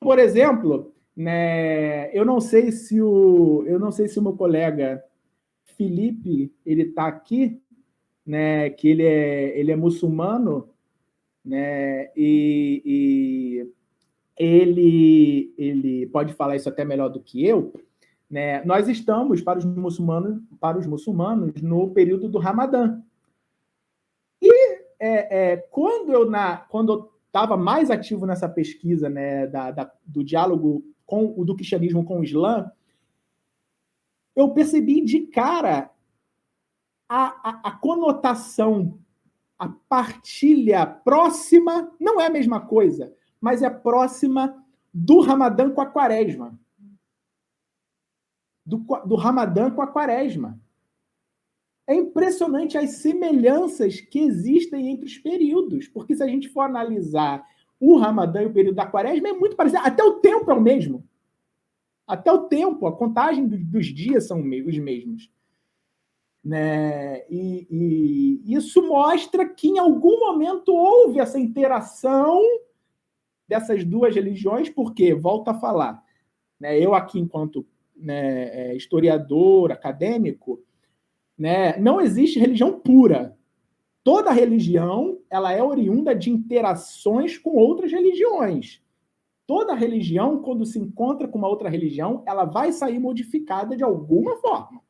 por exemplo, né, eu não sei se o meu colega Felipe ele está aqui, né, que ele é muçulmano, né, e ele pode falar isso até melhor do que eu, né? Nós estamos para os muçulmanos no período do Ramadã. E quando eu estava mais ativo nessa pesquisa, né, do diálogo do cristianismo com o Islã, eu percebi de cara a conotação, a partilha próxima, não é a mesma coisa, mas é próxima do Ramadã com a Quaresma. Do Ramadã com a Quaresma. É impressionante as semelhanças que existem entre os períodos, porque se a gente for analisar o Ramadã e o período da Quaresma, é muito parecido. Até o tempo é o mesmo. Até o tempo, a contagem dos dias são os mesmos. Né? E isso mostra que em algum momento houve essa interação dessas duas religiões, porque, volto a falar, né, eu aqui enquanto, né, historiador, acadêmico, né, não existe religião pura. Toda religião ela é oriunda de interações com outras religiões. Toda religião, quando se encontra com uma outra religião, ela vai sair modificada de alguma forma.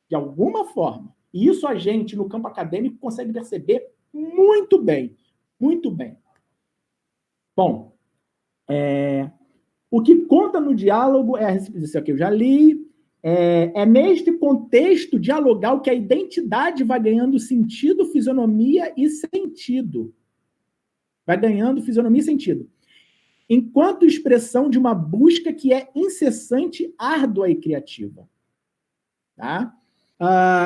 De alguma forma. E isso a gente, no campo acadêmico, consegue perceber muito bem. Muito bem. Bom, o que conta no diálogo é isso aqui eu já li. É neste contexto dialogal que a identidade vai ganhando sentido, fisionomia e sentido. Vai ganhando fisionomia e sentido. Enquanto expressão de uma busca que é incessante, árdua e criativa. Tá?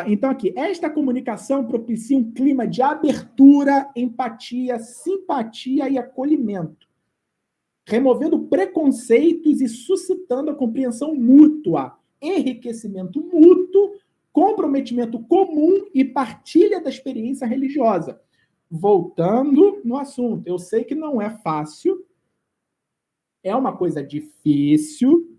Então, aqui, esta comunicação propicia um clima de abertura, empatia, simpatia e acolhimento, removendo preconceitos e suscitando a compreensão mútua, enriquecimento mútuo, comprometimento comum e partilha da experiência religiosa. Voltando no assunto, eu sei que não é fácil, é uma coisa difícil.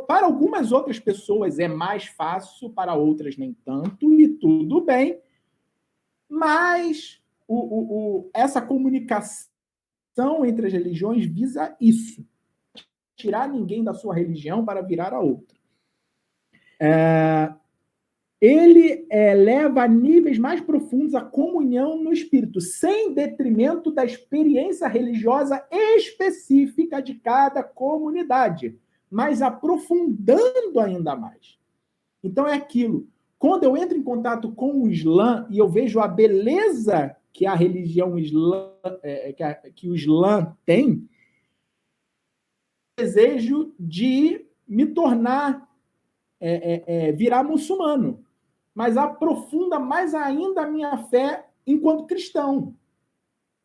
Para algumas outras pessoas é mais fácil, para outras nem tanto, e tudo bem. Mas essa comunicação entre as religiões visa isso. Tirar ninguém da sua religião para virar a outra. Ele leva a níveis mais profundos a comunhão no espírito, sem detrimento da experiência religiosa específica de cada comunidade, mas aprofundando ainda mais. Então é aquilo. Quando eu entro em contato com o Islã e eu vejo a beleza que a religião Islã, que o Islã tem, desejo de me tornar, virar muçulmano, mas aprofunda mais ainda a minha fé enquanto cristão.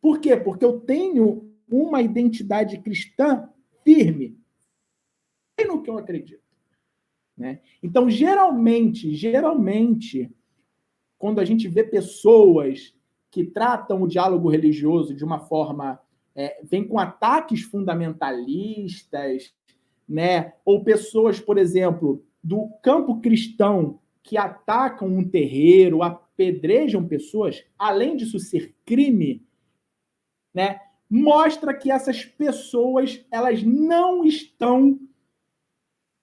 Por quê? Porque eu tenho uma identidade cristã firme no que eu acredito. Né? Então, geralmente, quando a gente vê pessoas que tratam o diálogo religioso de uma forma... vem com ataques fundamentalistas, né? Ou pessoas, por exemplo, do campo cristão que atacam um terreiro, apedrejam pessoas, além disso ser crime, né? Mostra que essas pessoas elas não estão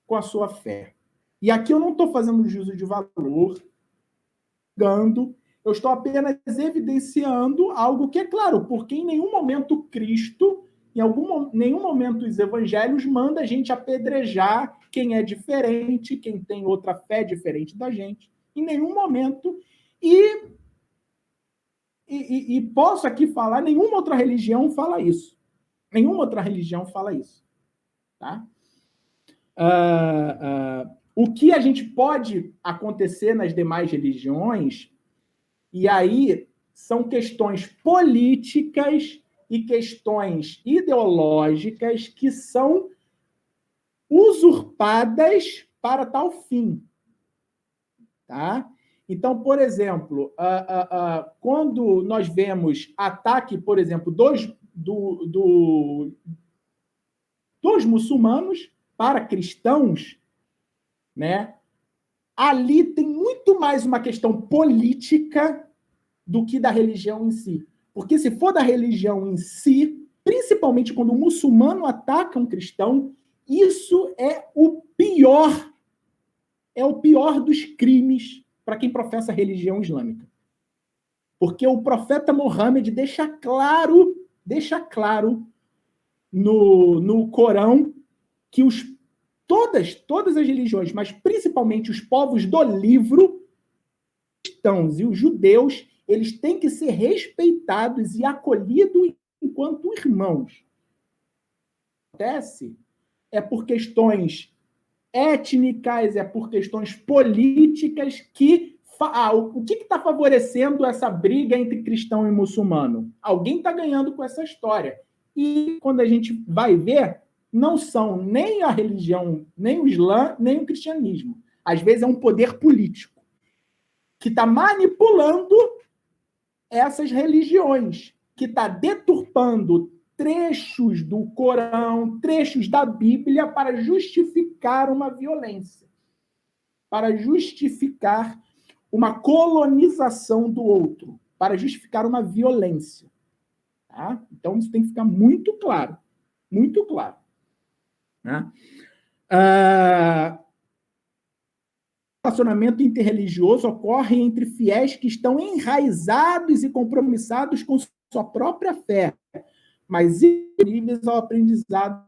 com a sua fé. E aqui eu não estou fazendo juízo de valor, eu estou apenas evidenciando algo que é claro, porque em nenhum momento Cristo, nenhum momento os evangelhos manda a gente apedrejar quem é diferente, quem tem outra fé diferente da gente. Em nenhum momento. E posso aqui falar, nenhuma outra religião fala isso. Nenhuma outra religião fala isso. Tá? O que a gente pode acontecer nas demais religiões, e aí são questões políticas e questões ideológicas que são usurpadas para tal fim. Tá? Então, por exemplo, quando nós vemos ataque, por exemplo, dos muçulmanos para cristãos, né, ali tem muito mais uma questão política do que da religião em si. Porque se for da religião em si, principalmente quando um muçulmano ataca um cristão, isso é o pior dos crimes para quem professa a religião islâmica. Porque o profeta Mohammed deixa claro no Corão que todas as religiões, mas principalmente os povos do livro, cristãos e os judeus, eles têm que ser respeitados e acolhidos enquanto irmãos. Acontece é por questões étnicas, é por questões políticas que... o que está favorecendo essa briga entre cristão e muçulmano? Alguém está ganhando com essa história. E quando a gente vai ver, não são nem a religião, nem o Islã, nem o cristianismo. Às vezes é um poder político que está manipulando essas religiões, que está deturpando trechos do Corão, trechos da Bíblia para justificar uma violência, para justificar uma colonização do outro, para justificar uma violência. Tá? Então, isso tem que ficar muito claro. Muito claro. Né? O relacionamento interreligioso ocorre entre fiéis que estão enraizados e compromissados com sua própria fé, mas livres ao aprendizado.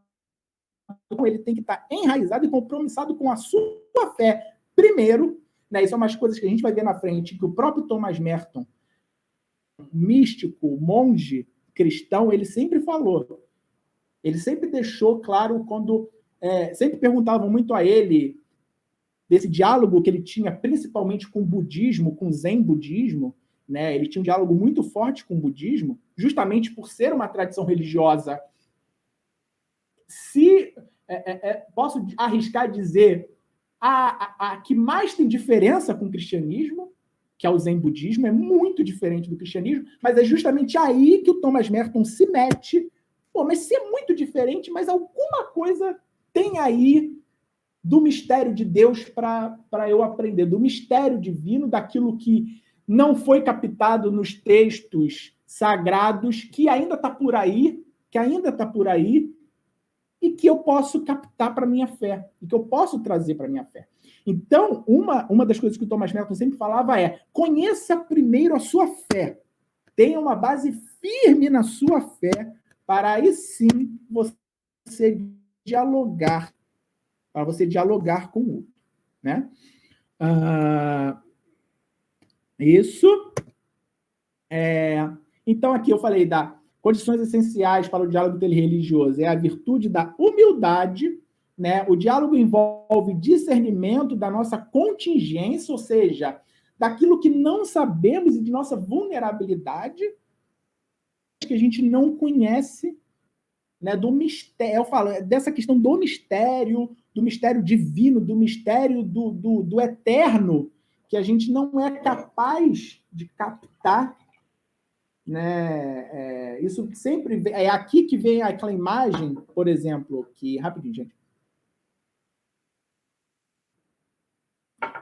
Ele tem que estar enraizado e compromissado com a sua fé. Primeiro, né, isso é umas coisas que a gente vai ver na frente, que o próprio Thomas Merton, místico, monge cristão, ele sempre falou. Ele sempre deixou claro quando... sempre perguntavam muito a ele desse diálogo que ele tinha, principalmente com o budismo, com o zen budismo, né? Ele tinha um diálogo muito forte com o budismo, justamente por ser uma tradição religiosa. Posso arriscar dizer a que mais tem diferença com o cristianismo, que é o zen budismo, é muito diferente do cristianismo, mas é justamente aí que o Thomas Merton se mete. Pô, mas se é muito diferente, mas alguma coisa tem aí do mistério de Deus para eu aprender, do mistério divino, daquilo que não foi captado nos textos sagrados, que ainda está por aí, e que eu posso captar para a minha fé, e que eu posso trazer para a minha fé. Então, uma das coisas que o Thomas Merton sempre falava é: conheça primeiro a sua fé, tenha uma base firme na sua fé, para aí sim você dialogar, com o outro. Né? Isso. Então, aqui eu falei da condições essenciais para o diálogo interreligioso. É a virtude da humildade, né? O diálogo envolve discernimento da nossa contingência, ou seja, daquilo que não sabemos e de nossa vulnerabilidade, que a gente não conhece, né? Do mistério. Eu falo dessa questão do mistério divino, do mistério do eterno, que a gente não é capaz de captar. Né? Isso sempre é aqui que vem aquela imagem, por exemplo, que... Rapidinho, gente.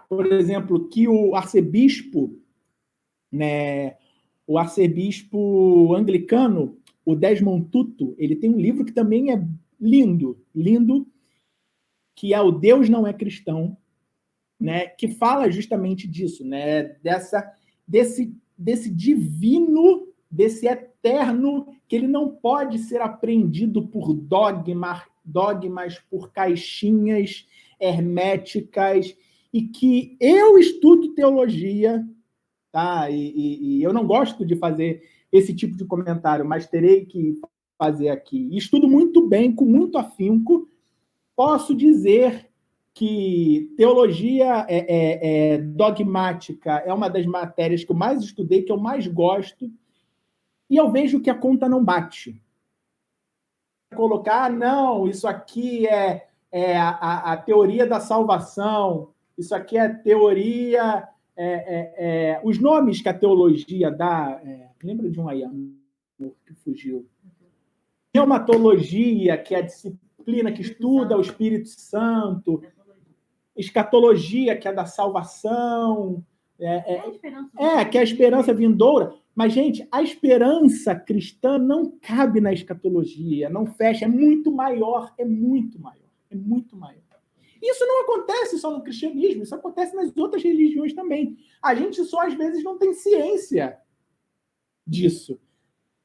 Por exemplo, que o arcebispo, né, o arcebispo anglicano, o Desmond Tutu, ele tem um livro que também é lindo, que é O Deus Não É Cristão, né, que fala justamente disso, né, desse divino, desse eterno, que ele não pode ser apreendido por dogmas, por caixinhas herméticas, e que eu estudo teologia, tá? E eu não gosto de fazer esse tipo de comentário, mas terei que fazer aqui. Estudo muito bem, com muito afinco. Posso dizer que teologia dogmática é uma das matérias que eu mais estudei, que eu mais gosto, e eu vejo que a conta não bate. Colocar, não, isso aqui é a teoria da salvação, isso aqui é a teoria... os nomes que a teologia dá... lembra de um aí, que fugiu? Pneumatologia, que é a disciplina disciplina que estuda o Espírito Santo, escatologia, que é da salvação, que é a esperança vindoura. Mas, gente, a esperança cristã não cabe na escatologia, não fecha, é muito maior. Isso não acontece só no cristianismo, isso acontece nas outras religiões também. A gente só, às vezes, não tem ciência disso,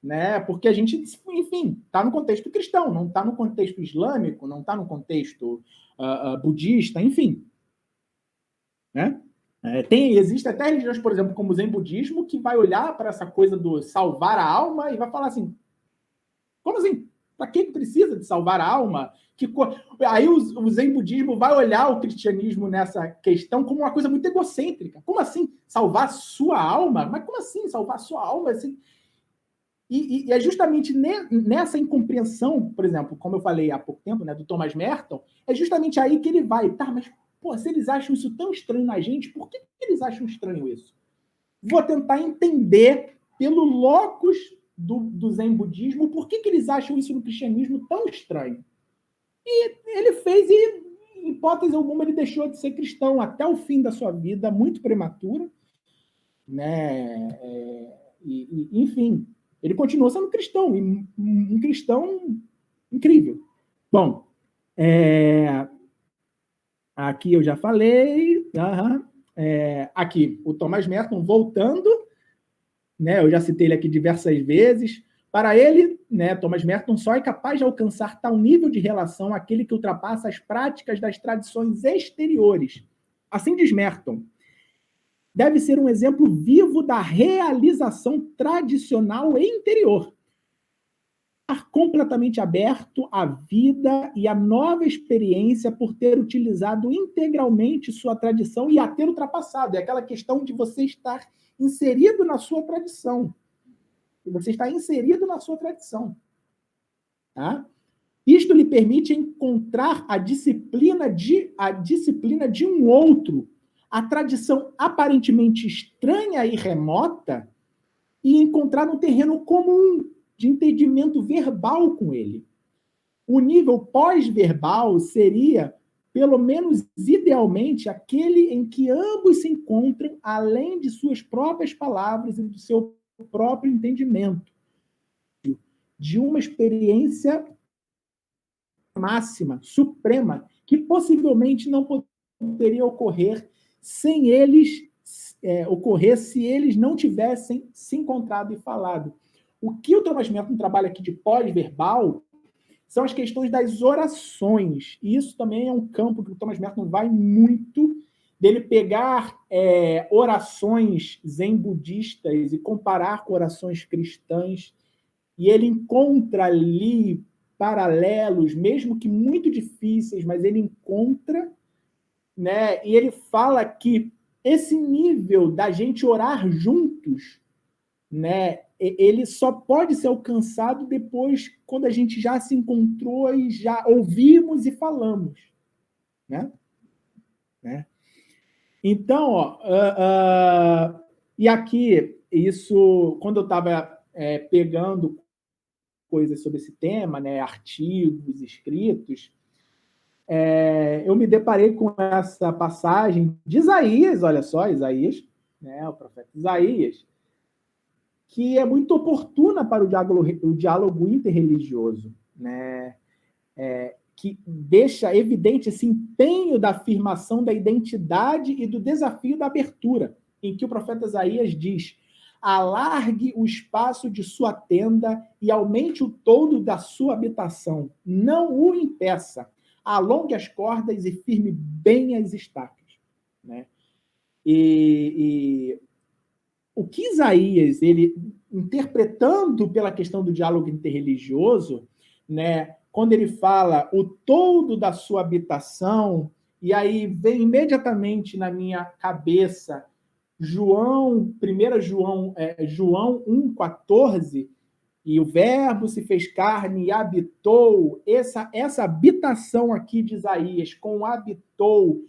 né? Porque a gente, enfim, está no contexto cristão, não está no contexto islâmico, não está no contexto budista, enfim. Né? Existe até religiões, por exemplo, como o Zen budismo, que vai olhar para essa coisa do salvar a alma e vai falar assim, como assim? Para que precisa de salvar a alma? Aí o Zen budismo vai olhar o cristianismo nessa questão como uma coisa muito egocêntrica. Como assim salvar a sua alma? Mas como assim salvar a sua alma? Assim? E é justamente nessa incompreensão, por exemplo, como eu falei há pouco tempo, né, do Thomas Merton, é justamente aí que ele vai, tá, mas pô, se eles acham isso tão estranho na gente, por que eles acham estranho isso? Vou tentar entender pelo locus do Zen budismo por que eles acham isso no cristianismo tão estranho. E ele fez, e em hipótese alguma, ele deixou de ser cristão até o fim da sua vida, muito prematura, né? Enfim, ele continuou sendo cristão, um cristão incrível. Bom, aqui eu já falei. Aqui, o Thomas Merton voltando, né? Eu já citei ele aqui diversas vezes. Para ele, né, Thomas Merton só é capaz de alcançar tal nível de relação aquele que ultrapassa as práticas das tradições exteriores. Assim diz Merton, deve ser um exemplo vivo da realização tradicional e interior. Estar completamente aberto à vida e à nova experiência por ter utilizado integralmente sua tradição e a ter ultrapassado. É aquela questão de você estar inserido na sua tradição. Você está inserido na sua tradição. Tá? Isto lhe permite encontrar a disciplina de um outro, a tradição aparentemente estranha e remota, e encontrar um terreno comum de entendimento verbal com ele. O nível pós-verbal seria, pelo menos idealmente, aquele em que ambos se encontram além de suas próprias palavras e do seu próprio entendimento, de uma experiência máxima, suprema, que possivelmente não poderia ocorrer sem eles ocorrer se eles não tivessem se encontrado e falado. O que o Thomas Merton trabalha aqui de pós-verbal são as questões das orações. E isso também é um campo que o Thomas Merton vai muito, dele pegar orações zen budistas e comparar com orações cristãs, e ele encontra ali paralelos, mesmo que muito difíceis, mas ele encontra, né? E ele fala que esse nível da gente orar juntos, né, ele só pode ser alcançado depois, quando a gente já se encontrou e já ouvimos e falamos, né? Então, e aqui, isso, quando eu estava pegando coisas sobre esse tema, né, artigos escritos, eu me deparei com essa passagem de Isaías, olha só, Isaías, né, o profeta Isaías, que é muito oportuna para o diálogo interreligioso, né? Que deixa evidente esse empenho da afirmação da identidade e do desafio da abertura, em que o profeta Isaías diz: alargue o espaço de sua tenda e aumente o toldo da sua habitação. Não o impeça. Alongue as cordas e firme bem as estacas. Né? E o que Isaías, ele interpretando pela questão do diálogo interreligioso, né, quando ele fala o toldo da sua habitação, e aí vem imediatamente na minha cabeça João 1,14, e o verbo se fez carne e habitou. Essa habitação aqui de Isaías, com habitou,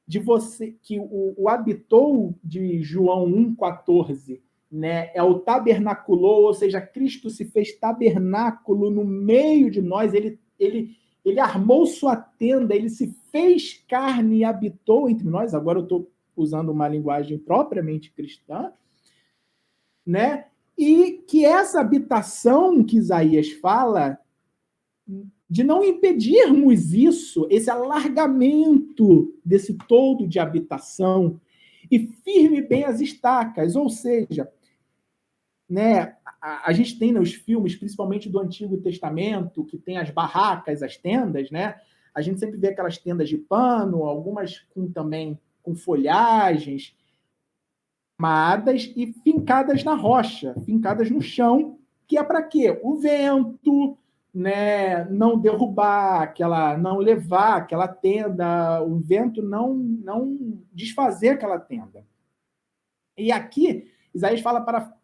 de você, que o habitou de João 1,14, né, é o tabernaculou, ou seja, Cristo se fez tabernáculo no meio de nós, ele ele armou sua tenda, ele se fez carne e habitou entre nós. Agora eu estou usando uma linguagem propriamente cristã, né? E que essa habitação que Isaías fala, de não impedirmos isso, esse alargamento desse todo de habitação, e firme bem as estacas, ou seja, né, a gente tem nos filmes, principalmente do Antigo Testamento, que tem as barracas, as tendas, né? A gente sempre vê aquelas tendas de pano, algumas também com folhagens, armadas e fincadas na rocha, fincadas no chão, que é para quê? O vento, né, não derrubar aquela, não levar aquela tenda, o vento não desfazer aquela tenda. E aqui Isaías fala para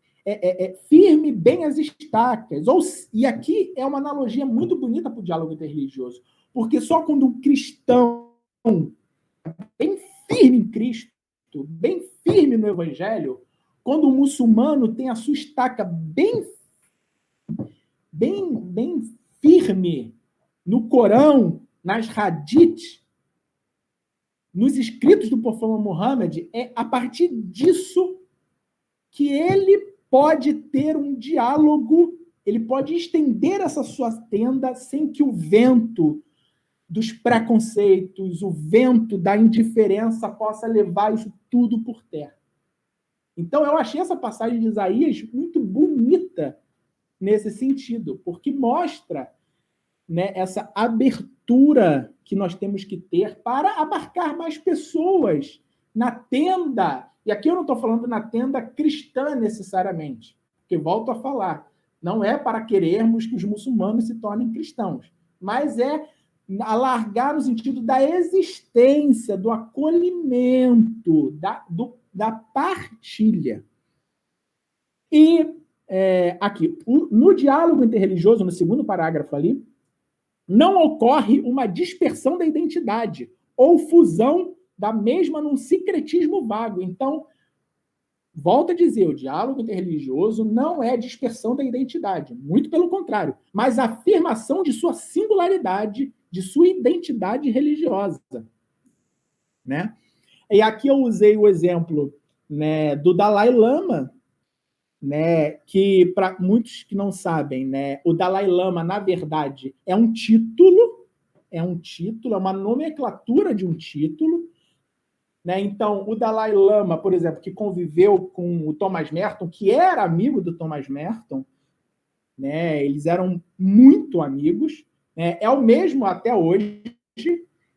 firme bem as estacas. E aqui é uma analogia muito bonita para o diálogo interreligioso, porque só quando um cristão bem firme em Cristo, bem firme no Evangelho, quando o muçulmano tem a sua estaca bem firme no Corão, nas hadiths, nos escritos do profeta Muhammad, é a partir disso que ele pode ter um diálogo, ele pode estender essa sua tenda sem que o vento dos preconceitos, o vento da indiferença possa levar isso tudo por terra. Então, eu achei essa passagem de Isaías muito bonita nesse sentido, porque mostra, né, essa abertura que nós temos que ter para abarcar mais pessoas na tenda. E aqui eu não estou falando na tenda cristã necessariamente, porque volto a falar, não é para querermos que os muçulmanos se tornem cristãos, mas é alargar no sentido da existência, do acolhimento, da partilha. E aqui, no diálogo interreligioso, no segundo parágrafo ali, não ocorre uma dispersão da identidade ou fusão da mesma num sincretismo vago. Então, volto a dizer, o diálogo interreligioso não é dispersão da identidade, muito pelo contrário, mas afirmação de sua singularidade, de sua identidade religiosa, né? E aqui eu usei o exemplo, né, do Dalai Lama, né, que para muitos que não sabem, né, o Dalai Lama, na verdade, é um título, é uma nomenclatura de um título, né? Então, o Dalai Lama, por exemplo, que conviveu com o Thomas Merton, que era amigo do Thomas Merton, né? Eles eram muito amigos, né? É o mesmo até hoje.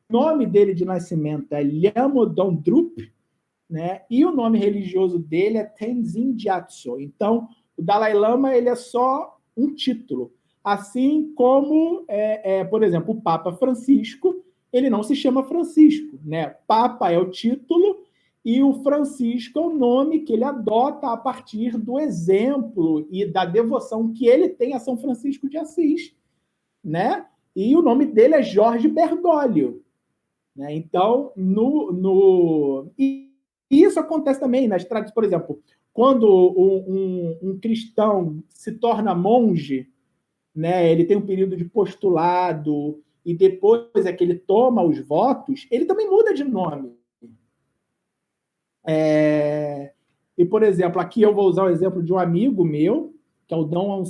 O nome dele de nascimento é Lhamo Drup, né? E o nome religioso dele é Tenzin Gyatso. Então, o Dalai Lama ele é só um título. Assim como, por exemplo, o Papa Francisco, ele não se chama Francisco, né? Papa é o título e o Francisco é o nome que ele adota a partir do exemplo e da devoção que ele tem a São Francisco de Assis, né? E o nome dele é Jorge Bergoglio, né? Então, e isso acontece também nas tradições, por exemplo, quando um cristão se torna monge, né? Ele tem um período de postulado e depois é que ele toma os votos, ele também muda de nome. E, por exemplo, aqui eu vou usar o exemplo de um amigo meu, que é o Dom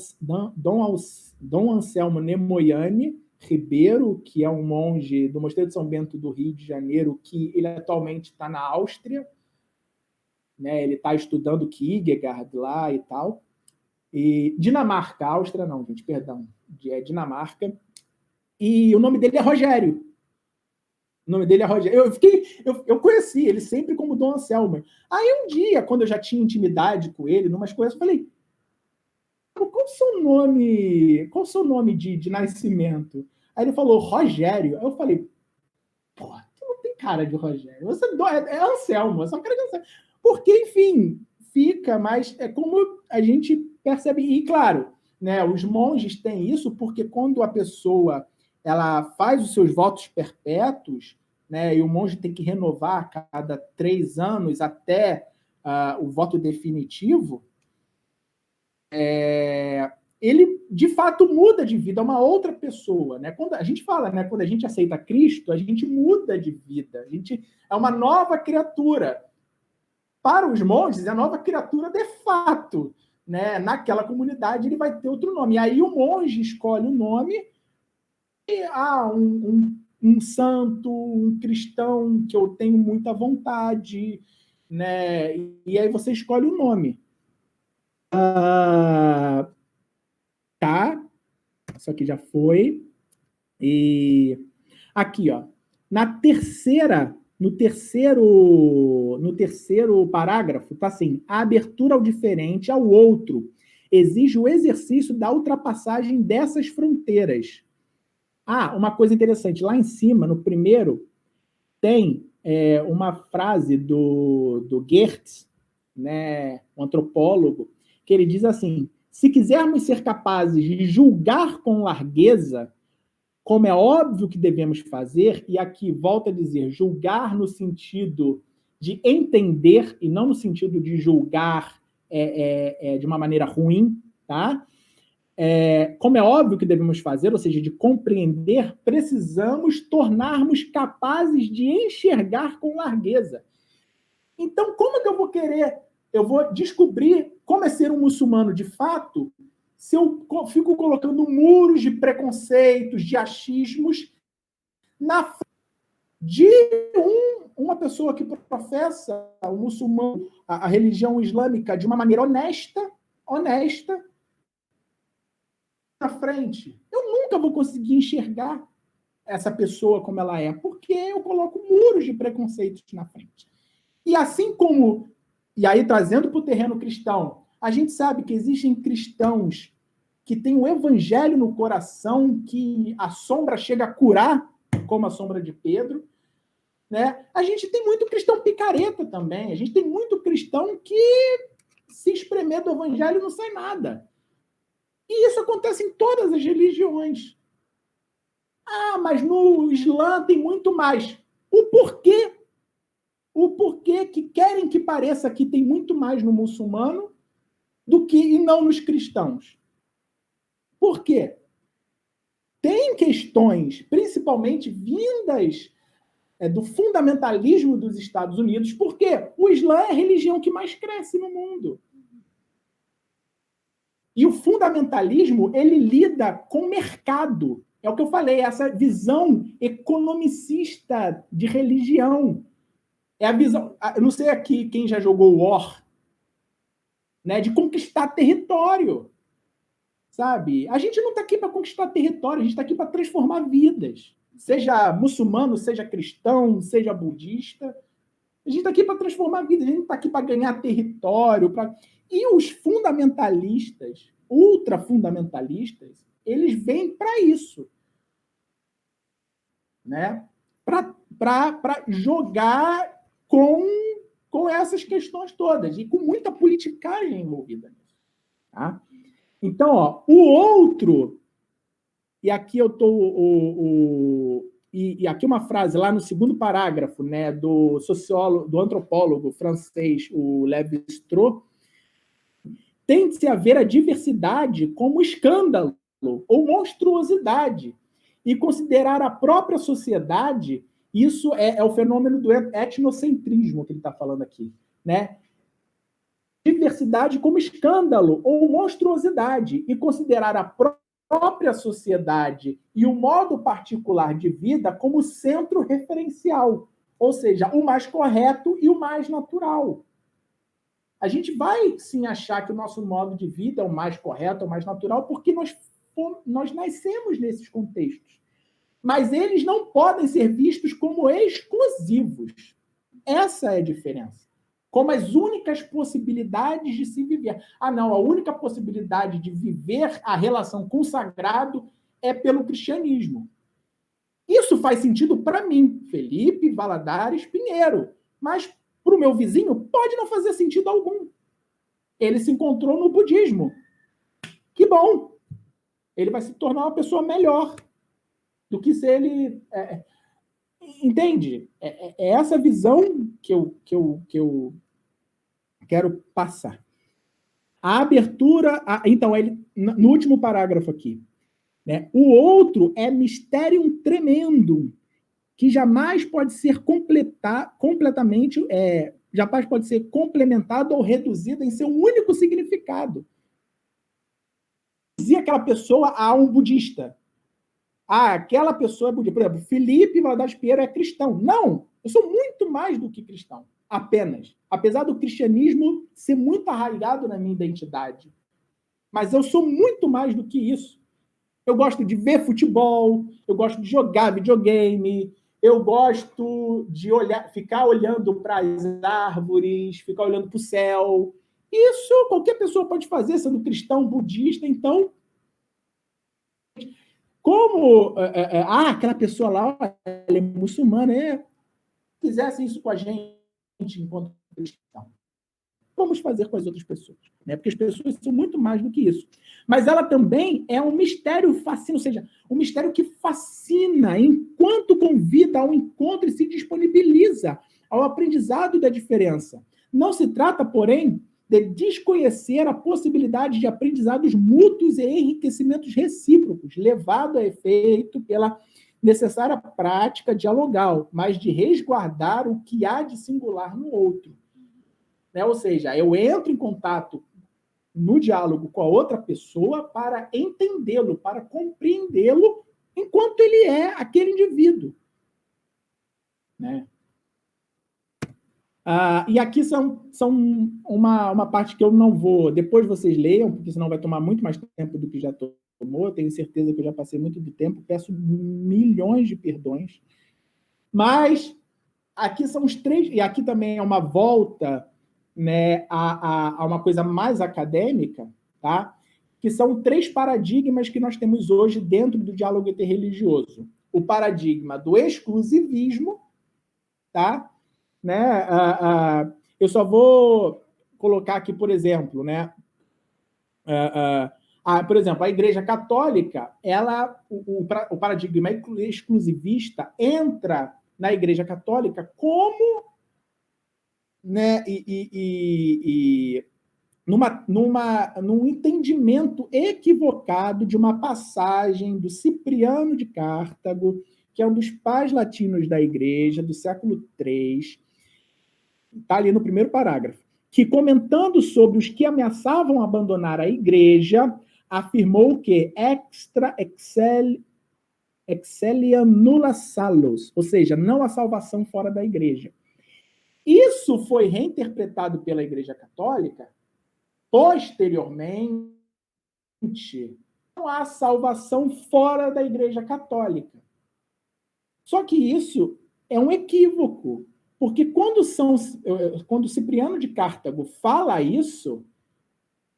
Anselmo Nemoiani Ribeiro, que é um monge do Mosteiro de São Bento do Rio de Janeiro, que ele atualmente está na Áustria, né? Ele está estudando Kierkegaard lá e tal. E Dinamarca, Áustria não, gente, perdão, é Dinamarca. E o nome dele é Rogério. O nome dele é Rogério. Eu conheci ele sempre como Dom Anselmo. Aí um dia, quando eu já tinha intimidade com ele, numas coisas, eu falei, qual o seu nome de nascimento? Aí ele falou, Rogério. Aí eu falei, pô, tu não tem cara de Rogério. Você é Anselmo, eu só quero que Anselmo. Porque, enfim, fica, mas é como a gente percebe. E, claro, né, os monges têm isso porque quando a pessoa ela faz os seus votos perpétuos, né, e o monge tem que renovar a cada 3 anos até o voto definitivo, ele de fato, muda de vida, é uma outra pessoa. Né? Quando a gente fala, né, quando a gente aceita Cristo, a gente muda de vida, a gente é uma nova criatura. Para os monges, é a nova criatura de fato. Né? Naquela comunidade, ele vai ter outro nome. E aí o monge escolhe o nome e um santo, um cristão que eu tenho muita vontade, né? E aí você escolhe o nome. Tá? Isso aqui já foi. E aqui, ó. No terceiro parágrafo, tá assim: a abertura ao diferente, ao outro, exige o exercício da ultrapassagem dessas fronteiras. Uma coisa interessante, lá em cima, no primeiro, tem uma frase do Geertz, né, um antropólogo, que ele diz assim: se quisermos ser capazes de julgar com largueza, como é óbvio que devemos fazer, e aqui volta a dizer, julgar no sentido de entender, e não no sentido de julgar de uma maneira ruim, tá? Como é óbvio que devemos fazer, ou seja, de compreender, precisamos tornar-nos capazes de enxergar com largueza. Então, como que eu vou descobrir como é ser um muçulmano de fato, se eu fico colocando muros de preconceitos, de achismos, na frente de uma pessoa que professa o muçulmano, a religião islâmica, de uma maneira honesta, na frente. Eu nunca vou conseguir enxergar essa pessoa como ela é, porque eu coloco muros de preconceitos na frente. E assim como, e aí trazendo para o terreno cristão, a gente sabe que existem cristãos que têm o evangelho no coração, que a sombra chega a curar, como a sombra de Pedro, né? A gente tem muito cristão picareta também, a gente tem muito cristão que se espremer do evangelho não sai nada. E isso acontece em todas as religiões. Mas no Islã tem muito mais. O porquê que querem que pareça que tem muito mais no muçulmano e não nos cristãos. Por quê? Tem questões, principalmente vindas do fundamentalismo dos Estados Unidos, porque o Islã é a religião que mais cresce no mundo. E o fundamentalismo, ele lida com mercado. É o que eu falei, essa visão economicista de religião. É a visão... Eu não sei aqui quem já jogou War, né, de conquistar território. Sabe? A gente não está aqui para conquistar território, a gente está aqui para transformar vidas. Seja muçulmano, seja cristão, seja budista. A gente está aqui para transformar vidas, a gente não está aqui para ganhar território. E os fundamentalistas, ultrafundamentalistas, eles vêm para isso. Né? Para jogar com essas questões todas, e com muita politicagem envolvida nisso. Tá? Então, ó, o outro, e aqui eu estou. E aqui uma frase lá no segundo parágrafo, né, do sociólogo, do antropólogo francês, o Lévi-Strauss, tem-se a ver a diversidade como escândalo ou monstruosidade, e considerar a própria sociedade, isso é o fenômeno do etnocentrismo que ele está falando aqui, né? Diversidade como escândalo ou monstruosidade, e considerar a própria sociedade e o modo particular de vida como centro referencial, ou seja, o mais correto e o mais natural. A gente vai, sim, achar que o nosso modo de vida é o mais correto, é o mais natural, porque nós nascemos nesses contextos. Mas eles não podem ser vistos como exclusivos. Essa é a diferença. Como as únicas possibilidades de se viver. Não, a única possibilidade de viver a relação com o sagrado é pelo cristianismo. Isso faz sentido para mim, Felipe Valadares Pinheiro. Mas para o meu vizinho pode não fazer sentido algum. Ele se encontrou no budismo. Que bom! Ele vai se tornar uma pessoa melhor do que se ele... Entende? É essa visão que eu quero passar. A abertura... Então, no último parágrafo aqui, né? O outro é mysterium tremendum, que jamais pode ser completamente... jamais pode ser complementado ou reduzido em seu único significado. Dizia aquela pessoa a um budista. Aquela pessoa é budista. Por exemplo, Felipe Valadares Pinheiro é cristão. Não, eu sou muito mais do que cristão, apenas. Apesar do cristianismo ser muito arraigado na minha identidade. Mas eu sou muito mais do que isso. Eu gosto de ver futebol, eu gosto de jogar videogame, eu gosto de ficar olhando para as árvores, ficar olhando para o céu. Isso qualquer pessoa pode fazer, sendo cristão, budista. Então, como aquela pessoa lá, ela é muçulmana, fizesse isso com a gente enquanto cristão, vamos fazer com as outras pessoas, né? Porque as pessoas são muito mais do que isso. Mas ela também é um mistério fascinante, ou seja, um mistério que fascina enquanto convida ao encontro e se disponibiliza ao aprendizado da diferença. Não se trata, porém, de desconhecer a possibilidade de aprendizados mútuos e enriquecimentos recíprocos, levado a efeito pela necessária prática dialogal, mas de resguardar o que há de singular no outro. Né? Ou seja, eu entro em contato no diálogo com a outra pessoa para entendê-lo, para compreendê-lo enquanto ele é aquele indivíduo. Né? E aqui são uma parte que eu não vou... Depois vocês leiam, porque senão vai tomar muito mais tempo do que já tomou. Eu tenho certeza que eu já passei muito do tempo. Peço milhões de perdões. Mas aqui são os três... E aqui também é uma volta, né, a uma coisa mais acadêmica, tá? Que são 3 paradigmas que nós temos hoje dentro do diálogo interreligioso. O paradigma do exclusivismo, tá? Né? Eu só vou colocar aqui, por exemplo, né? Por exemplo, a Igreja Católica, o paradigma exclusivista entra na Igreja Católica como, né, num entendimento equivocado de uma passagem do Cipriano de Cartago, que é um dos pais latinos da Igreja, do século III, está ali no primeiro parágrafo, que, comentando sobre os que ameaçavam abandonar a Igreja, afirmou que extra excelia nulla salus, ou seja, não há salvação fora da Igreja. Isso foi reinterpretado pela Igreja Católica posteriormente. Não há salvação fora da Igreja Católica. Só que isso é um equívoco, porque quando Cipriano de Cartago fala isso,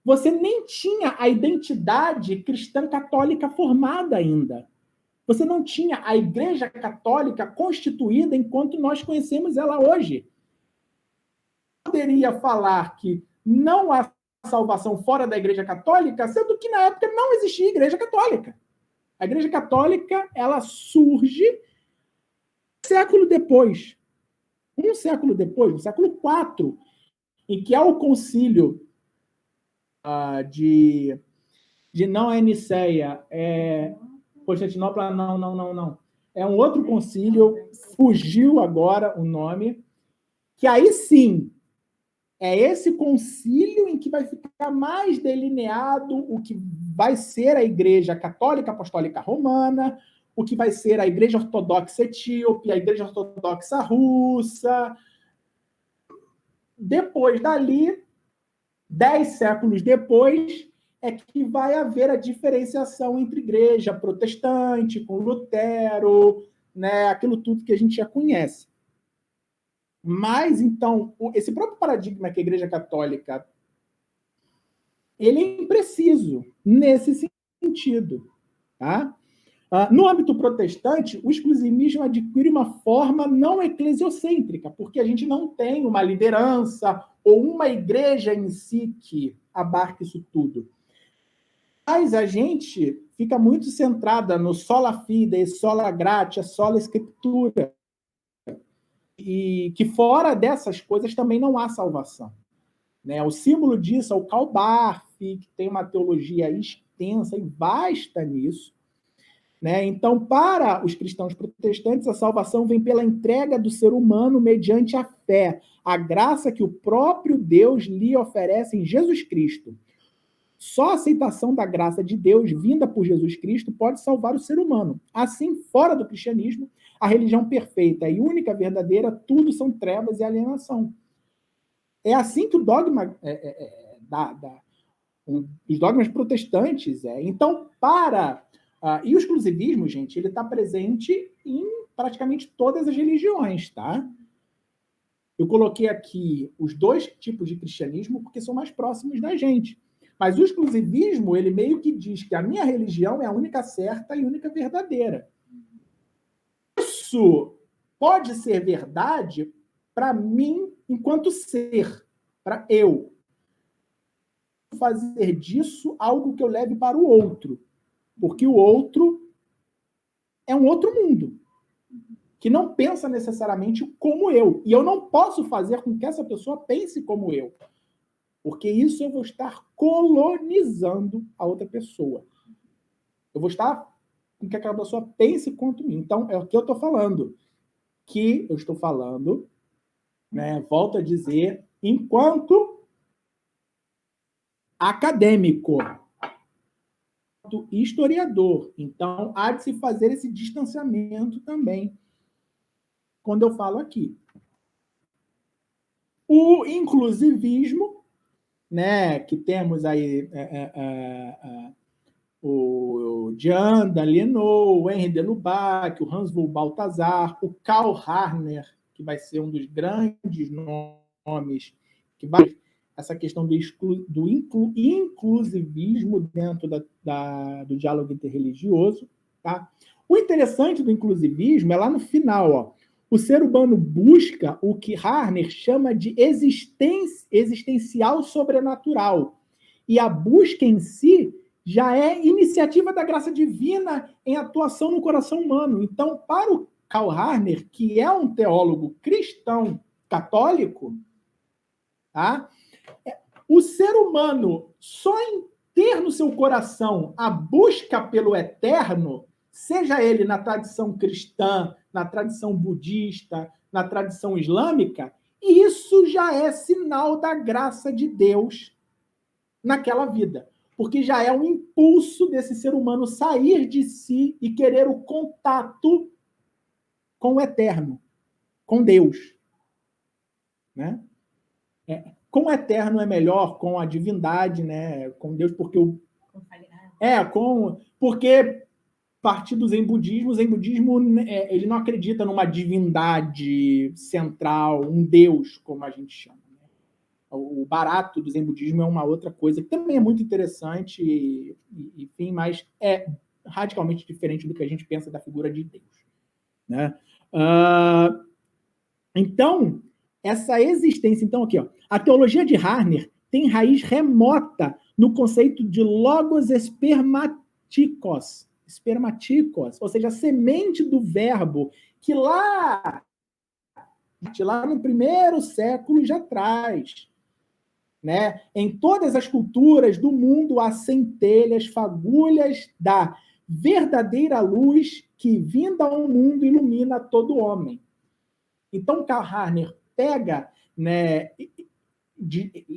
você nem tinha a identidade cristã católica formada ainda. Você não tinha a Igreja Católica constituída enquanto nós conhecemos ela hoje. Poderia falar que não há salvação fora da Igreja Católica, sendo que na época não existia Igreja Católica. A Igreja Católica, ela surge um século depois, no século IV, em que há o concílio de não é Niceia, Constantinopla, não. É um outro concílio, fugiu agora o nome, que aí sim, é esse concílio em que vai ficar mais delineado o que vai ser a Igreja Católica Apostólica Romana, o que vai ser a Igreja Ortodoxa Etíope, a Igreja Ortodoxa Russa. Depois dali, 10 séculos depois, é que vai haver a diferenciação entre igreja protestante, com Lutero, né, aquilo tudo que a gente já conhece. Mas, então, esse próprio paradigma que a Igreja Católica, ele é impreciso nesse sentido. Tá? No âmbito protestante, o exclusivismo adquire uma forma não eclesiocêntrica, porque a gente não tem uma liderança ou uma igreja em si que abarque isso tudo. Mas a gente fica muito centrada no sola fide, sola gratia, sola escritura. E que fora dessas coisas também não há salvação. né? O símbolo disso é o Karl Barth, que tem uma teologia extensa e vasta nisso, né? Então, para os cristãos protestantes, a salvação vem pela entrega do ser humano mediante a fé, a graça que o próprio Deus lhe oferece em Jesus Cristo. Só a aceitação da graça de Deus vinda por Jesus Cristo pode salvar o ser humano. Assim, fora do cristianismo, a religião perfeita e única verdadeira, tudo são trevas e alienação. É assim que o dogma os dogmas protestantes Então, e o exclusivismo, gente, ele está presente em praticamente todas as religiões, tá? Eu coloquei aqui os dois tipos de cristianismo porque são mais próximos da gente. Mas o exclusivismo, ele meio que diz que a minha religião é a única certa e única verdadeira. Isso pode ser verdade para mim enquanto ser, para eu fazer disso algo que eu leve para o outro. Porque o outro é um outro mundo, que não pensa necessariamente como eu. E eu não posso fazer com que essa pessoa pense como eu. Porque isso eu vou estar colonizando a outra pessoa. Eu vou estar com que aquela pessoa pense quanto mim. Então, é o que eu estou falando. Que eu estou falando, né, volto a dizer, enquanto acadêmico, historiador. Então, há de se fazer esse distanciamento também, quando eu falo aqui. O inclusivismo, né, que temos aí o Jean Dalienot, o Henri de Lubac, o Hans von Balthasar, o Karl Rahner, que vai ser um dos grandes nomes, que vai essa questão do inclusivismo dentro do diálogo interreligioso. Tá? O interessante do inclusivismo é lá no final, ó. O ser humano busca o que Rahner chama de existencial sobrenatural. E a busca em si já é iniciativa da graça divina em atuação no coração humano. Então, para o Karl Rahner, que é um teólogo cristão católico, tá? O ser humano, só em ter no seu coração a busca pelo eterno, seja ele na tradição cristã, na tradição budista, na tradição islâmica, isso já é sinal da graça de Deus naquela vida. Porque já é um impulso desse ser humano sair de si e querer o contato com o eterno, com Deus. Né? Com o eterno é melhor, com a divindade, né? Com Deus, porque porque partir do Zen budismo ele não acredita numa divindade central, um Deus, como a gente chama. Né? O barato do Zen budismo é uma outra coisa que também é muito interessante, enfim, mas é radicalmente diferente do que a gente pensa da figura de Deus. Né? Então, essa existência... Então, aqui, ó, a teologia de Rahner tem raiz remota no conceito de logos espermatikos, ou seja, a semente do verbo, que lá no primeiro século já traz. Né? Em todas as culturas do mundo há centelhas, fagulhas da verdadeira luz que, vinda ao mundo, ilumina todo homem. Então, Karl Rahner pega, né,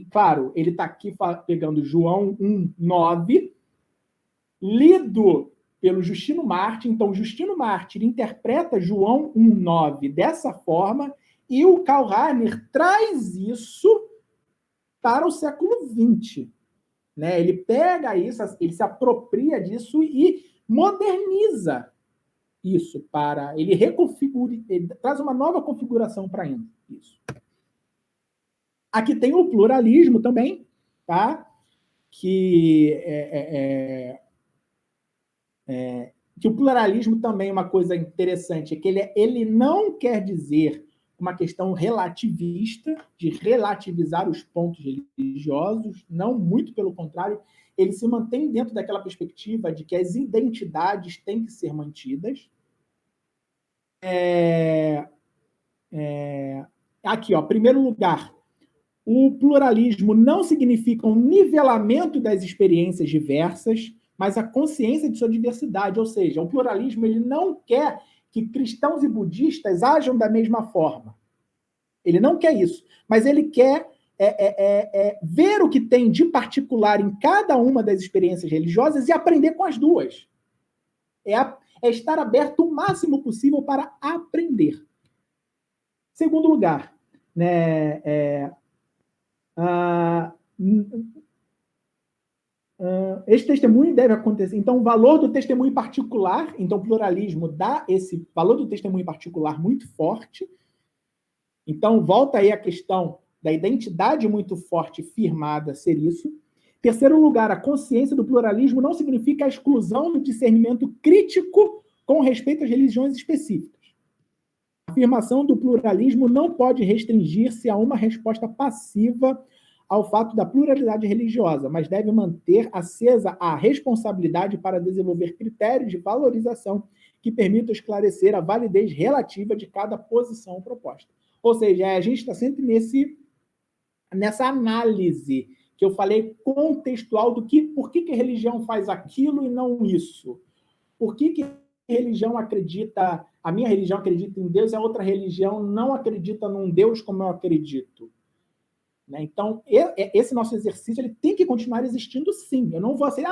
claro, ele está aqui pegando João 1:9, lido pelo Justino Mártir. Então, Justino Mártir interpreta João 1:9 dessa forma, e o Karl Rahner traz isso para o século XX. Né? Ele pega isso, ele se apropria disso e moderniza isso ele reconfigura, ele traz uma nova configuração para isso. Aqui tem o pluralismo também, tá? Que o pluralismo também é uma coisa interessante, é que ele não quer dizer uma questão relativista, de relativizar os pontos religiosos, não, muito pelo contrário, ele se mantém dentro daquela perspectiva de que as identidades têm que ser mantidas. Aqui, ó, primeiro lugar, O pluralismo não significa um nivelamento das experiências diversas, mas a consciência de sua diversidade. Ou seja, o pluralismo ele não quer que cristãos e budistas ajam da mesma forma. Ele não quer isso, mas ele quer ver o que tem de particular em cada uma das experiências religiosas e aprender com as duas. É estar aberto o máximo possível para aprender. Segundo lugar, né, esse testemunho deve acontecer. Então, o valor do testemunho particular, então o pluralismo dá esse valor do testemunho particular muito forte. Então, volta aí a questão da identidade muito forte firmada ser isso. Terceiro lugar, a consciência do pluralismo não significa a exclusão do discernimento crítico com respeito às religiões específicas. A afirmação do pluralismo não pode restringir-se a uma resposta passiva ao fato da pluralidade religiosa, mas deve manter acesa a responsabilidade para desenvolver critérios de valorização que permitam esclarecer a validez relativa de cada posição proposta. Ou seja, a gente está sempre nessa análise que eu falei contextual do que, por que a religião faz aquilo e não isso? Por que a religião acredita, a minha religião acredita em Deus e a outra religião não acredita num Deus como eu acredito? Então, esse nosso exercício ele tem que continuar existindo, sim. Eu não vou assim,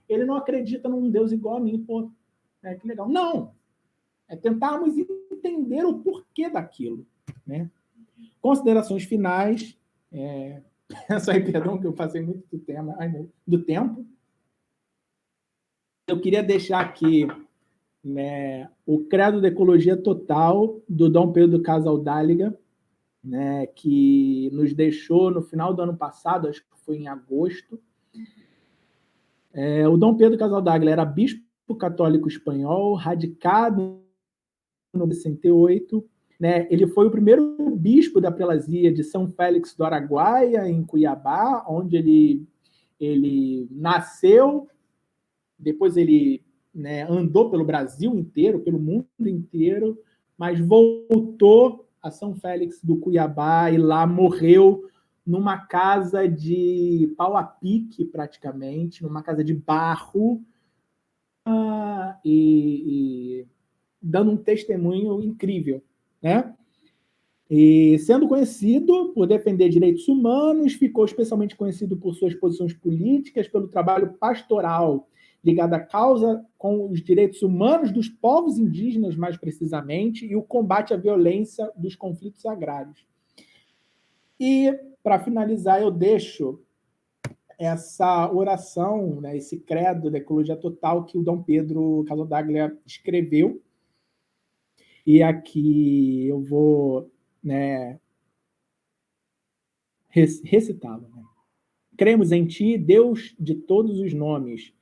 ele não acredita num Deus igual a mim, pô, que legal. Não. É tentarmos entender o porquê daquilo. Né? Considerações finais. Peço aí perdão que eu passei muito do tempo. Eu queria deixar aqui o Credo da Ecologia Total, do Dom Pedro Casaldáliga, que nos deixou no final do ano passado, acho que foi em agosto. O Dom Pedro Casaldáliga era bispo católico espanhol, radicado no 68. Ele foi o primeiro bispo da prelazia de São Félix do Araguaia, em Cuiabá, onde ele nasceu. Depois ele andou pelo Brasil inteiro, pelo mundo inteiro, mas voltou a São Félix do Cuiabá e lá morreu numa casa de pau a pique, praticamente, numa casa de barro, e dando um testemunho incrível. E sendo conhecido por defender direitos humanos, ficou especialmente conhecido por suas posições políticas, pelo trabalho pastoral ligado à causa com os direitos humanos dos povos indígenas, mais precisamente, e o combate à violência dos conflitos agrários. E, para finalizar, eu deixo essa oração, esse credo da ecologia total que o Dom Pedro Casaldáliga escreveu. E aqui eu vou recitá-lo. Cremos em ti, Deus de todos os nomes,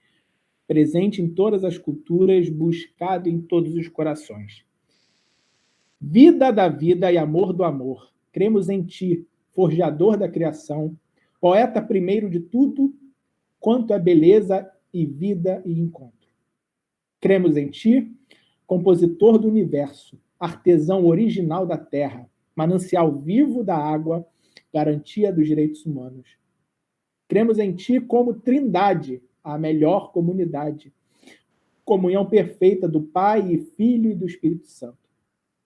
presente em todas as culturas, buscado em todos os corações. Vida da vida e amor do amor, cremos em ti, forjador da criação, poeta primeiro de tudo, quanto é beleza e vida e encontro. Cremos em ti, compositor do universo, artesão original da terra, manancial vivo da água, garantia dos direitos humanos. Cremos em ti como trindade, a melhor comunidade, comunhão perfeita do Pai e Filho e do Espírito Santo.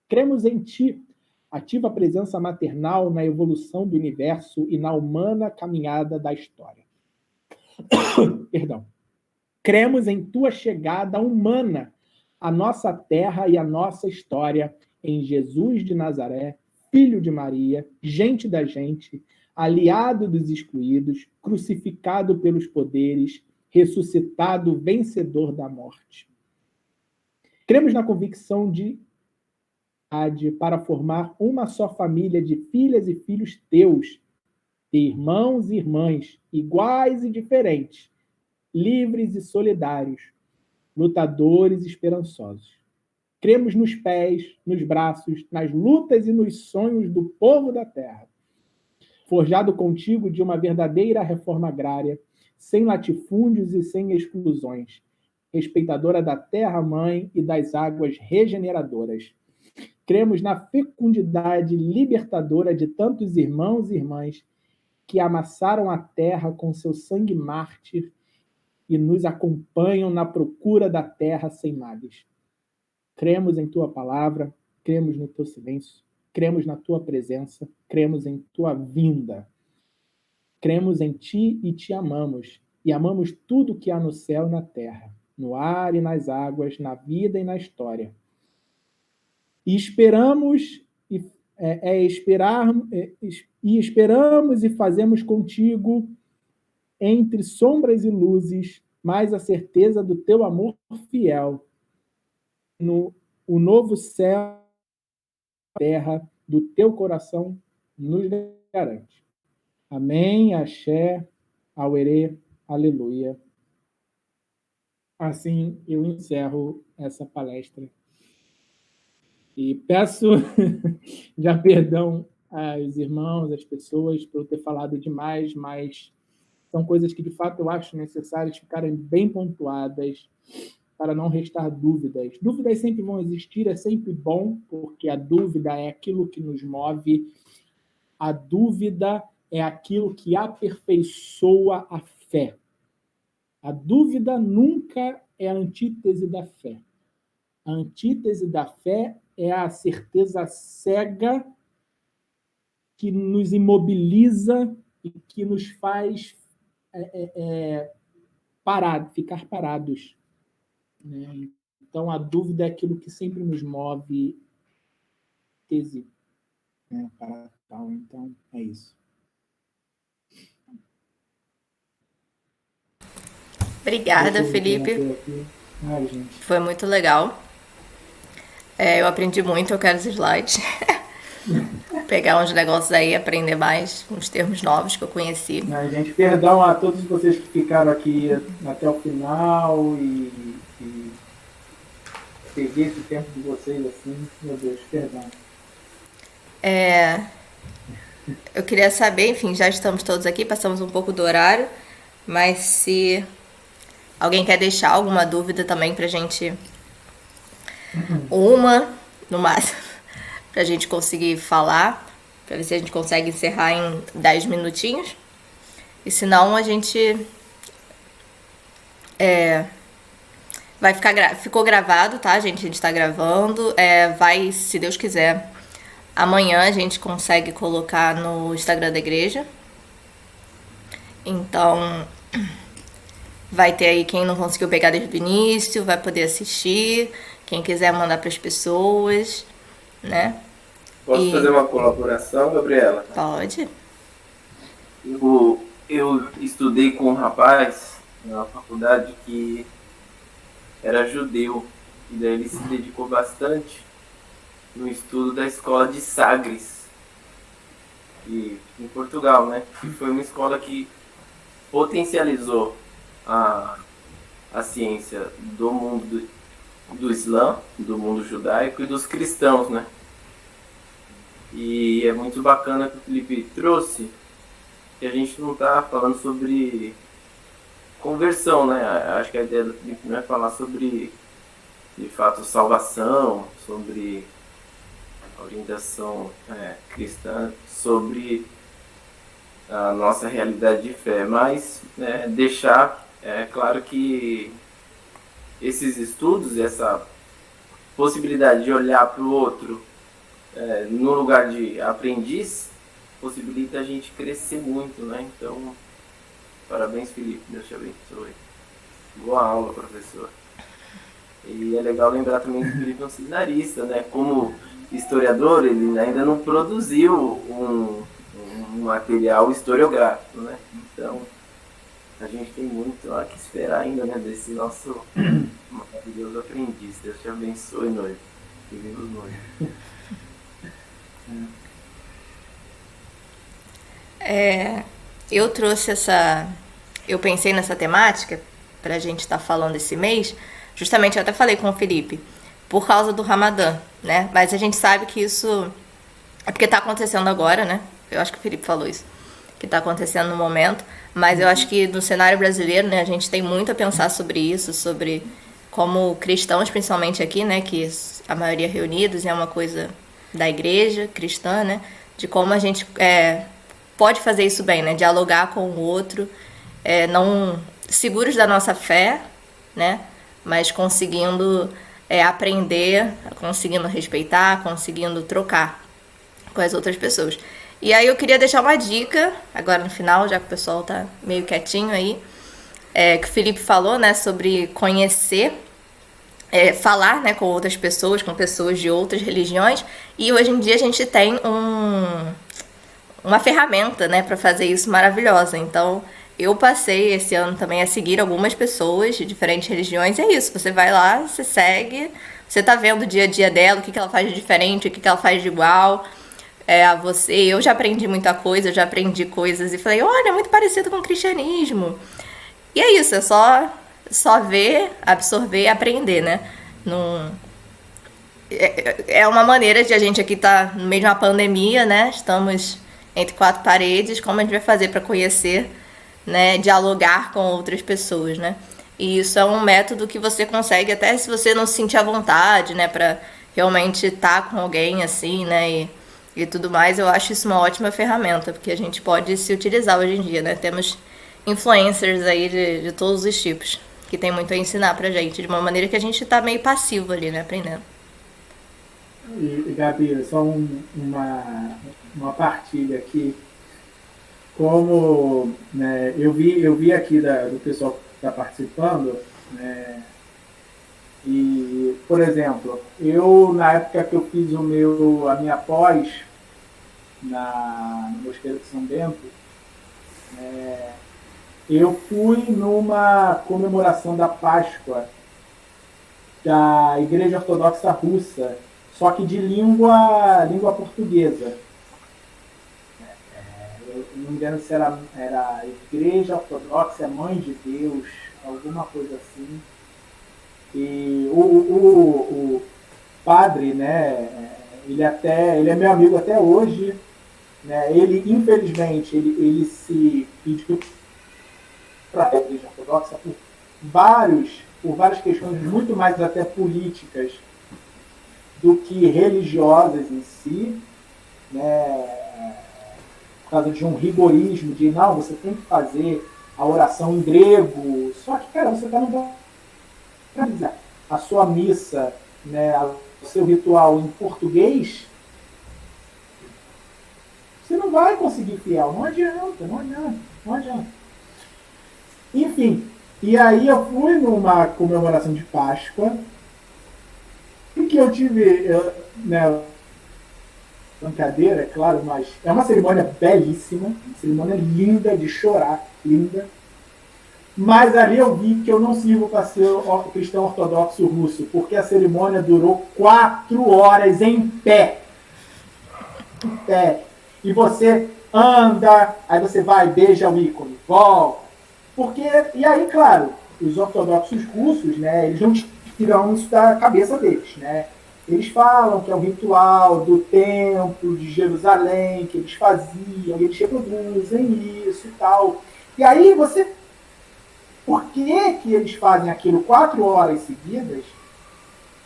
Cremos em ti, ativa presença maternal na evolução do universo e na humana caminhada da história. Perdão. Cremos em tua chegada humana à nossa terra e à nossa história, em Jesus de Nazaré, filho de Maria, gente da gente, aliado dos excluídos, crucificado pelos poderes, ressuscitado, vencedor da morte. Cremos na convicção de para formar uma só família de filhas e filhos teus, de irmãos e irmãs, iguais e diferentes, livres e solidários, lutadores e esperançosos. Cremos nos pés, nos braços, nas lutas e nos sonhos do povo da terra, forjado contigo de uma verdadeira reforma agrária, sem latifúndios e sem exclusões, respeitadora da terra-mãe e das águas regeneradoras. Cremos na fecundidade libertadora de tantos irmãos e irmãs que amassaram a terra com seu sangue mártir e nos acompanham na procura da terra sem males. Cremos em tua palavra, cremos no teu silêncio, cremos na tua presença, cremos em tua vinda. Cremos em ti e te amamos, e amamos tudo que há no céu e na terra, no ar e nas águas, na vida e na história. E esperamos esperamos e fazemos contigo, entre sombras e luzes, mais a certeza do teu amor fiel, o novo céu e terra do teu coração nos garante. Amém, axé, auerê, aleluia. Assim eu encerro essa palestra. E peço já perdão aos irmãos, às pessoas, por eu ter falado demais, mas são coisas que, de fato, eu acho necessárias ficarem bem pontuadas para não restar dúvidas. Dúvidas sempre vão existir, é sempre bom, porque a dúvida é aquilo que nos move, a dúvida é aquilo que aperfeiçoa a fé. A dúvida nunca é a antítese da fé. A antítese da fé é a certeza cega que nos imobiliza e que nos faz ficar parados. Né? Então, a dúvida é aquilo que sempre nos move para tal. Então, é isso. Obrigada, Felipe. Foi muito legal. Eu aprendi muito, eu quero os slides. Pegar uns negócios aí, aprender mais, uns termos novos que eu conheci. Gente, perdão a todos vocês que ficaram aqui até o final e peguei esse tempo de vocês assim. Meu Deus, perdão. Eu queria saber, enfim, já estamos todos aqui, passamos um pouco do horário, mas se alguém quer deixar alguma dúvida também pra gente, uma, no máximo, pra gente conseguir falar, pra ver se a gente consegue encerrar em 10 minutinhos. E senão a gente ficou gravado, tá, gente? A gente tá gravando. Vai, se Deus quiser, amanhã a gente consegue colocar no Instagram da igreja. Então, vai ter aí quem não conseguiu pegar desde o início, vai poder assistir. Quem quiser mandar para as pessoas, né? Posso fazer uma colaboração, Gabriela? Pode. Eu estudei com um rapaz na faculdade que era judeu, e daí ele se dedicou bastante no estudo da escola de Sagres, em Portugal, né? E foi uma escola que potencializou a ciência do mundo do Islã, do mundo judaico e dos cristãos, né? E é muito bacana que o Felipe trouxe, que a gente não está falando sobre conversão, né? Acho que a ideia do Felipe não é falar sobre, de fato, salvação, sobre orientação cristã, sobre a nossa realidade de fé, mas deixar claro que esses estudos, essa possibilidade de olhar para o outro no lugar de aprendiz, possibilita a gente crescer muito, né? Então, parabéns, Felipe, Deus te abençoe. Boa aula, professor. E é legal lembrar também que o Felipe é um seminarista, né? Como historiador, ele ainda não produziu um material historiográfico, né? Então, a gente tem muito a que esperar ainda, né? Desse nosso maravilhoso aprendiz. Deus te abençoe, noivo. Que viva os noivos. Eu trouxe eu pensei nessa temática pra gente estar falando esse mês, justamente eu até falei com o Felipe, por causa do Ramadã, né? Mas a gente sabe que isso é porque tá acontecendo agora, né? Eu acho que o Felipe falou isso, que tá acontecendo no momento, mas eu acho que no cenário brasileiro, né, a gente tem muito a pensar sobre isso, sobre como cristãos, principalmente aqui, né, que a maioria reunidos, é uma coisa da igreja cristã, né? De como a gente pode fazer isso bem, né? Dialogar com o outro, não seguros da nossa fé, né? Mas conseguindo aprender, conseguindo respeitar, conseguindo trocar com as outras pessoas. E aí eu queria deixar uma dica, agora no final, já que o pessoal tá meio quietinho aí, que o Felipe falou, né, sobre conhecer, falar, né, com outras pessoas, com pessoas de outras religiões, e hoje em dia a gente tem uma ferramenta, né, para fazer isso maravilhosa. Então, eu passei esse ano também a seguir algumas pessoas de diferentes religiões, e é isso, você vai lá, você segue, você tá vendo o dia a dia dela, o que ela faz de diferente, o que ela faz de igual a você. Eu já aprendi muita coisa, já aprendi coisas e falei, olha, é muito parecido com o cristianismo. E é isso, é só ver, absorver e aprender, né? É uma maneira de a gente aqui estar no meio de uma pandemia, né? Estamos entre quatro paredes, como a gente vai fazer para conhecer, né? Dialogar com outras pessoas, né? E isso é um método que você consegue, até se você não se sentir à vontade, né? Para realmente estar com alguém assim, né? E tudo mais, eu acho isso uma ótima ferramenta, porque a gente pode se utilizar hoje em dia, né? Temos influencers aí de todos os tipos, que tem muito a ensinar pra gente, de uma maneira que a gente tá meio passivo ali, né? Aprendendo. E Gabi, só uma partilha aqui. Como, né, eu vi aqui do pessoal que está participando, né, e, por exemplo, eu, na época que eu fiz a minha pós no Mosteiro de São Bento, eu fui numa comemoração da Páscoa da Igreja Ortodoxa Russa, só que de língua portuguesa. Eu não me engano se era a Igreja Ortodoxa Mãe de Deus, alguma coisa assim. E o padre, né, ele é meu amigo até hoje, né, ele, infelizmente, ele se pediu para a Igreja Ortodoxa por várias questões muito mais até políticas do que religiosas em si, né, por causa de um rigorismo de, não, você tem que fazer a oração em grego, só que, cara, você está no a sua missa, né, o seu ritual em português, você não vai conseguir fiel, não adianta. Enfim, e aí eu fui numa comemoração de Páscoa, em que eu tive, né, brincadeira, é claro, mas é uma cerimônia belíssima, uma cerimônia linda, de chorar, linda. Mas ali eu vi que eu não sirvo para ser cristão ortodoxo russo, porque a cerimônia durou 4 horas em pé. Em pé. E você anda, aí você vai, beija o ícone, volta. E aí, claro, os ortodoxos russos, né, eles não tiram isso da cabeça deles, né? Eles falam que é o ritual do templo de Jerusalém, que eles faziam, e eles reproduzem isso e tal. E aí você... Por que eles fazem aquilo 4 horas seguidas?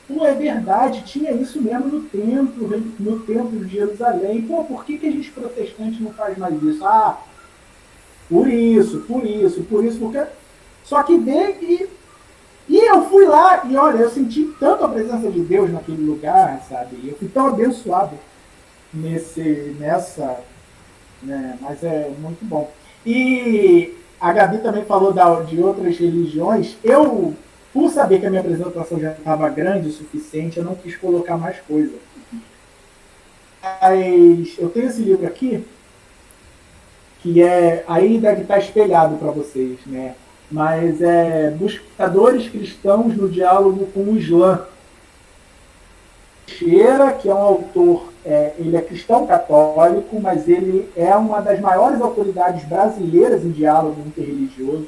Pô, é verdade, tinha isso mesmo no templo de Jerusalém. Pô, por que a gente protestante não faz mais isso? Ah, por isso, porque... Só que veio e eu fui lá e, olha, eu senti tanto a presença de Deus naquele lugar, sabe? Eu fui tão abençoado nessa, né? Mas é muito bom. E a Gabi também falou de outras religiões. Eu, por saber que a minha apresentação já estava grande o suficiente, eu não quis colocar mais coisa. Mas eu tenho esse livro aqui, que aí deve estar espelhado para vocês, né? Mas é Buscadores Cristãos no Diálogo com o Islã. Teixeira, que é um autor, ele é cristão católico, mas ele é uma das maiores autoridades brasileiras em diálogo interreligioso,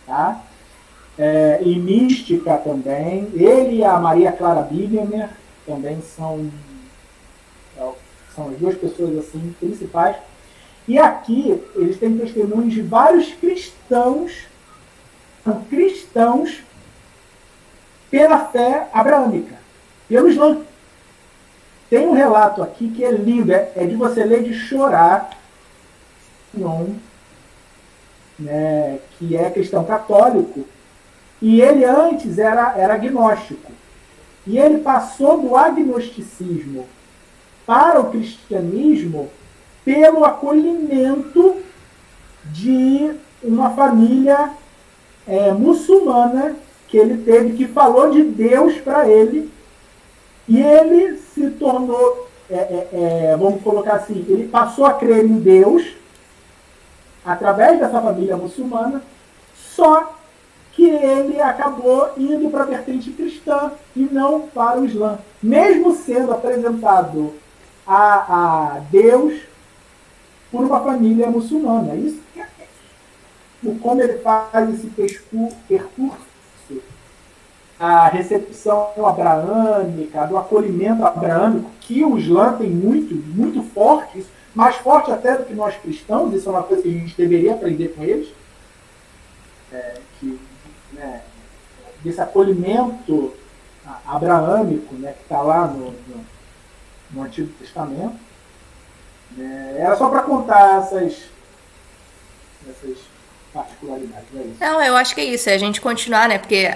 tá? E mística também. Ele e a Maria Clara Bigener também são as duas pessoas assim principais. E aqui eles têm testemunhos de vários cristãos pela fé abraâmica. pelo Islã. Tem um relato aqui que é lindo, é de você ler de chorar, né, que é cristão católico, e ele antes era agnóstico. E ele passou do agnosticismo para o cristianismo pelo acolhimento de uma família muçulmana que ele teve, que falou de Deus para ele, e ele se tornou, vamos colocar assim, ele passou a crer em Deus através dessa família muçulmana, só que ele acabou indo para a vertente cristã e não para o Islã, mesmo sendo apresentado a Deus por uma família muçulmana. Isso como ele faz esse percurso, a recepção abraâmica, do acolhimento abraâmico, que o Islã tem muito, muito forte, isso, mais forte até do que nós cristãos, isso é uma coisa que a gente deveria aprender com eles, desse acolhimento abraâmico, né, que está lá no Antigo Testamento. Era só para contar essas particularidades. É isso. Não, eu acho que é isso, é a gente continuar, né? Porque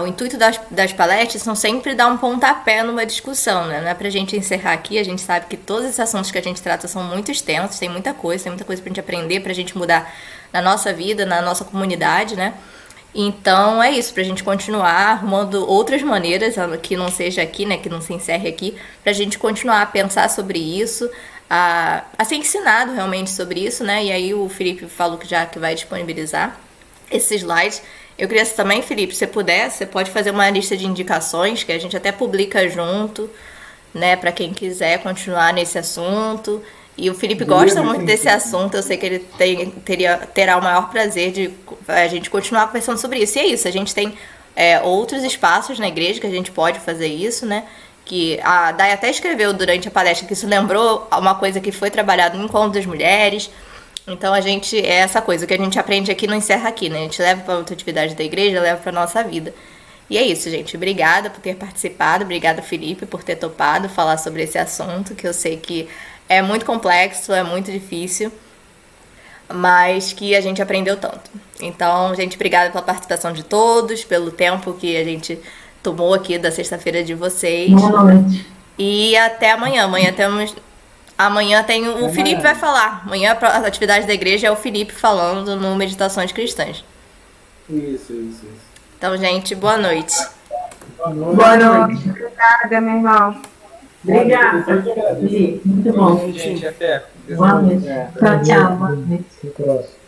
o intuito das palestras são sempre dar um pontapé numa discussão, né? Não é pra gente encerrar aqui, a gente sabe que todos esses assuntos que a gente trata são muito extensos, tem muita coisa pra gente aprender, pra gente mudar na nossa vida, na nossa comunidade, né? Então é isso, pra gente continuar arrumando outras maneiras, que não seja aqui, né? Que não se encerre aqui, pra gente continuar a pensar sobre isso, a ser ensinado realmente sobre isso, né? E aí o Felipe falou que vai disponibilizar esses slides. Eu queria também, Felipe, se puder, você pode fazer uma lista de indicações que a gente até publica junto, né? Para quem quiser continuar nesse assunto. E o Felipe gosta muito desse assunto, eu sei que ele terá o maior prazer de a gente continuar conversando sobre isso. E é isso, a gente tem outros espaços na igreja que a gente pode fazer isso, né? Que a Day até escreveu durante a palestra que isso lembrou uma coisa que foi trabalhada no Encontro das Mulheres. Então é essa coisa que a gente aprende aqui não encerra aqui, né? A gente leva para outra atividade da igreja, leva para nossa vida. E é isso, gente. Obrigada por ter participado, obrigada, Felipe, por ter topado falar sobre esse assunto, que eu sei que é muito complexo, é muito difícil, mas que a gente aprendeu tanto. Então, gente, obrigada pela participação de todos, pelo tempo que a gente tomou aqui da sexta-feira de vocês. Boa noite. E até amanhã. Amanhã tem o Felipe vai falar. Amanhã a atividade da igreja é o Felipe falando no Meditações Cristãs. Isso. Então, gente, boa noite. Boa noite. Obrigada, meu irmão. Obrigada. Muito bom. Gente, até. Boa noite. Tchau. Boa noite.